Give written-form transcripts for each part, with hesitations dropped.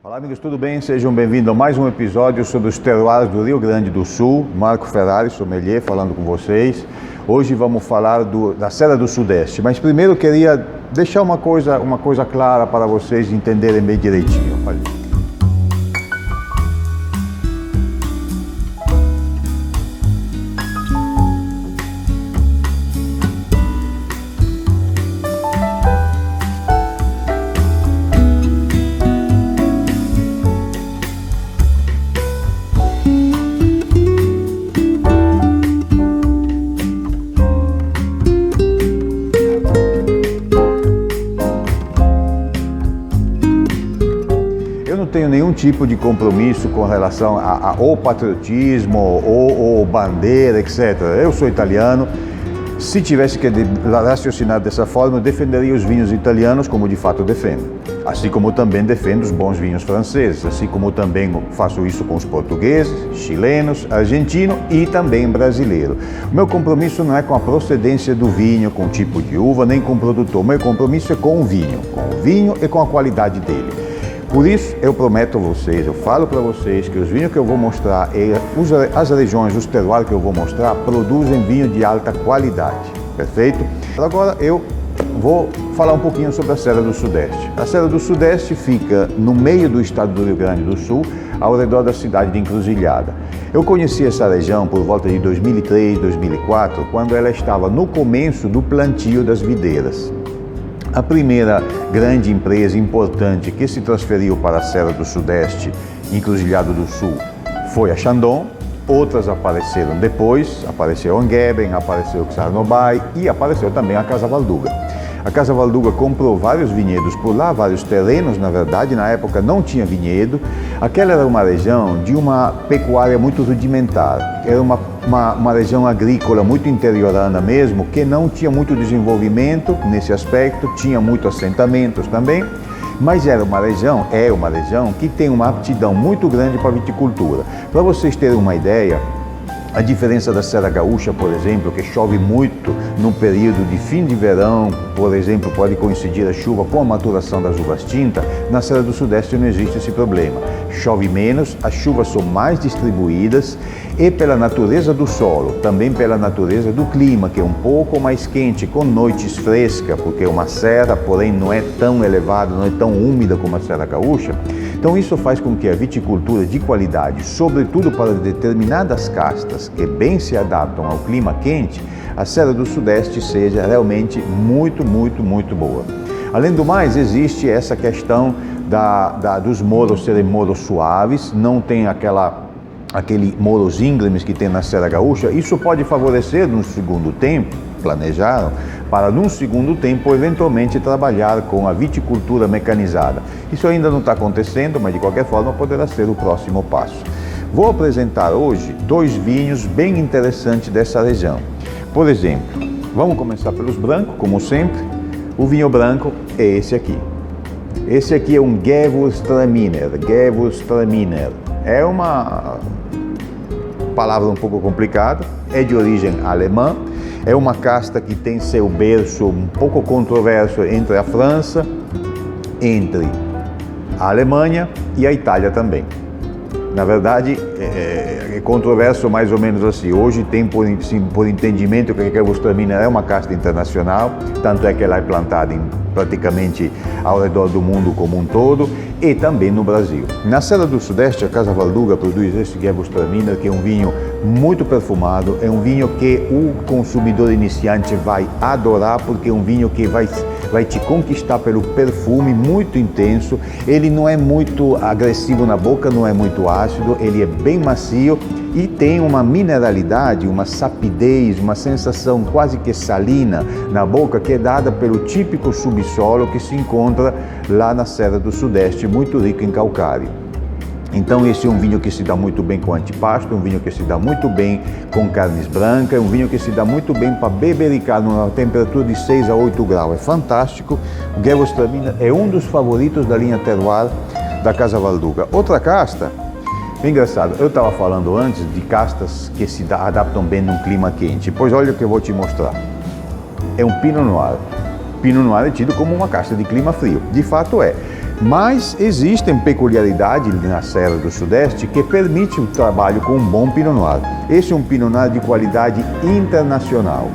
Olá amigos, tudo bem? Sejam bem-vindos a mais um episódio sobre os terroirs do Rio Grande do Sul. Marco Ferrari, sommelier, falando com vocês. Hoje vamos falar da Serra do Sudeste, mas primeiro eu queria deixar uma coisa clara para vocês entenderem bem direitinho. Eu não tenho nenhum tipo de compromisso com relação ao patriotismo ou bandeira, etc. Eu sou italiano. Se tivesse que raciocinar dessa forma, eu defenderia os vinhos italianos como de fato defendo. Assim como também defendo os bons vinhos franceses, assim como também faço isso com os portugueses, chilenos, argentinos e também brasileiro. O meu compromisso não é com a procedência do vinho, com o tipo de uva, nem com o produtor. O meu compromisso é com o vinho e com a qualidade dele. Por isso, eu prometo a vocês, eu falo para vocês que os vinhos que eu vou mostrar e as regiões, os terroirs que eu vou mostrar, produzem vinho de alta qualidade, perfeito? Agora eu vou falar um pouquinho sobre a Serra do Sudeste. A Serra do Sudeste fica no meio do estado do Rio Grande do Sul, ao redor da cidade de Encruzilhada. Eu conheci essa região por volta de 2003, 2004, quando ela estava no começo do plantio das videiras. A primeira grande empresa importante que se transferiu para a Serra do Sudeste, Encruzilhada do Sul, foi a Chandon. Outras apareceram depois, apareceu a Angeben, apareceu o Czarnobyl e apareceu também a Casa Valduga. A Casa Valduga comprou vários vinhedos por lá, vários terrenos, na verdade, na época não tinha vinhedo. Aquela era uma região de uma pecuária muito rudimentar, era uma região agrícola muito interiorana mesmo, que não tinha muito desenvolvimento nesse aspecto, tinha muitos assentamentos também, mas é uma região que tem uma aptidão muito grande para a viticultura. Para vocês terem uma ideia, a diferença da Serra Gaúcha, por exemplo, que chove muito no período de fim de verão, por exemplo, pode coincidir a chuva com a maturação das uvas tintas, na Serra do Sudeste não existe esse problema. Chove menos, as chuvas são mais distribuídas e pela natureza do solo, também pela natureza do clima, que é um pouco mais quente, com noites frescas, porque é uma serra, porém não é tão elevada, não é tão úmida como a Serra Gaúcha. Então isso faz com que a viticultura de qualidade, sobretudo para determinadas castas que bem se adaptam ao clima quente, a Serra do Sudeste seja realmente muito boa. Além do mais, existe essa questão dos moros serem moros suaves, não tem aquele moros íngremes que tem na Serra Gaúcha. Isso pode favorecer num segundo tempo, planejaram, para num segundo tempo eventualmente trabalhar com a viticultura mecanizada. Isso ainda não está acontecendo, mas de qualquer forma poderá ser o próximo passo. Vou apresentar hoje dois vinhos bem interessantes dessa região. Por exemplo, vamos começar pelos brancos, como sempre. O vinho branco é esse aqui. Esse aqui é um Gewürztraminer. Gewürztraminer é uma palavra um pouco complicada, é de origem alemã, é uma casta que tem seu berço um pouco controverso entre a França, entre a Alemanha e a Itália também. Na verdade, é controverso mais ou menos assim. Hoje tem por entendimento que a Gewürztraminer é uma casta internacional, tanto é que ela é plantada praticamente ao redor do mundo como um todo e também no Brasil. Na Serra do Sudeste, a Casa Valduga produz esse Gewürztraminer, que é um vinho muito perfumado, é um vinho que o consumidor iniciante vai adorar, porque é um vinho que vai te conquistar pelo perfume muito intenso. Ele não é muito agressivo na boca, não é muito ácido, ele é bem macio e tem uma mineralidade, uma sapidez, uma sensação quase que salina na boca, que é dada pelo típico subsolo que se encontra lá na Serra do Sudeste, muito rico em calcário. Então esse é um vinho que se dá muito bem com antipasto, um vinho que se dá muito bem com carnes brancas, um vinho que se dá muito bem para bebericar numa temperatura de 6 a 8 graus. É fantástico. O Gewürztraminer é um dos favoritos da linha terroir da Casa Valduga. Outra casta, engraçado, eu estava falando antes de castas que se adaptam bem num clima quente. Pois olha o que eu vou te mostrar. É um Pinot Noir. Pinot Noir é tido como uma casta de clima frio. De fato é. Mas existem peculiaridades na Serra do Sudeste que permitem o trabalho com um bom Pinot Noir. Esse é um Pinot Noir de qualidade internacional.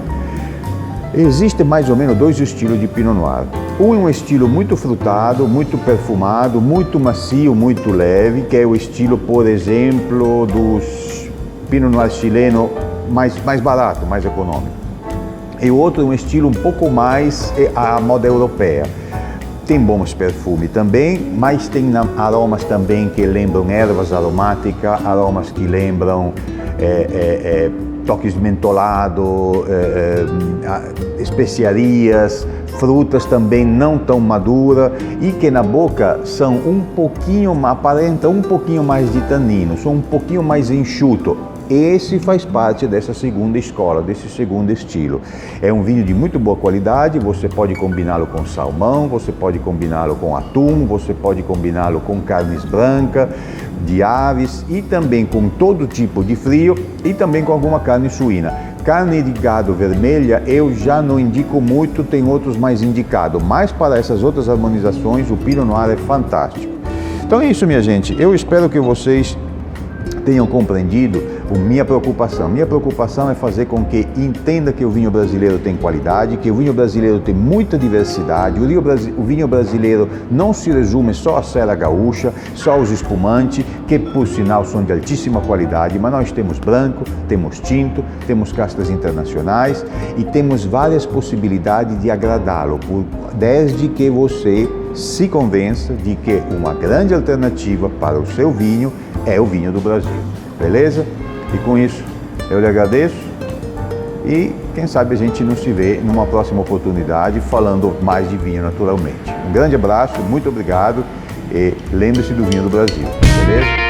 Existem mais ou menos dois estilos de Pinot Noir. Um é um estilo muito frutado, muito perfumado, muito macio, muito leve, que é o estilo, por exemplo, dos Pinot Noir chileno mais barato, mais econômico. E o outro é um estilo um pouco mais à moda europeia. Tem bons perfumes também, mas tem aromas também que lembram ervas aromáticas, aromas que lembram toques de mentolado, especiarias, frutas também não tão maduras e que na boca são aparentam um pouquinho mais de tanino, são um pouquinho mais enxuto. Esse faz parte dessa segunda escola, desse segundo estilo. É um vinho de muito boa qualidade, você pode combiná-lo com salmão, você pode combiná-lo com atum, você pode combiná-lo com carnes brancas, de aves e também com todo tipo de frio e também com alguma carne suína. Carne de gado vermelha eu já não indico muito, tem outros mais indicados, mas para essas outras harmonizações o Pinot Noir é fantástico. Então é isso, minha gente, eu espero que vocês tenham compreendido minha preocupação. Minha preocupação é fazer com que entenda que o vinho brasileiro tem qualidade, que o vinho brasileiro tem muita diversidade, o vinho brasileiro não se resume só à Serra Gaúcha, só aos espumantes, que por sinal são de altíssima qualidade, mas nós temos branco, temos tinto, temos castas internacionais e temos várias possibilidades de agradá-lo, desde que você se convença de que uma grande alternativa para o seu vinho é o vinho do Brasil, beleza? E com isso eu lhe agradeço e quem sabe a gente não se vê numa próxima oportunidade falando mais de vinho naturalmente. Um grande abraço, muito obrigado e lembre-se do vinho do Brasil, beleza?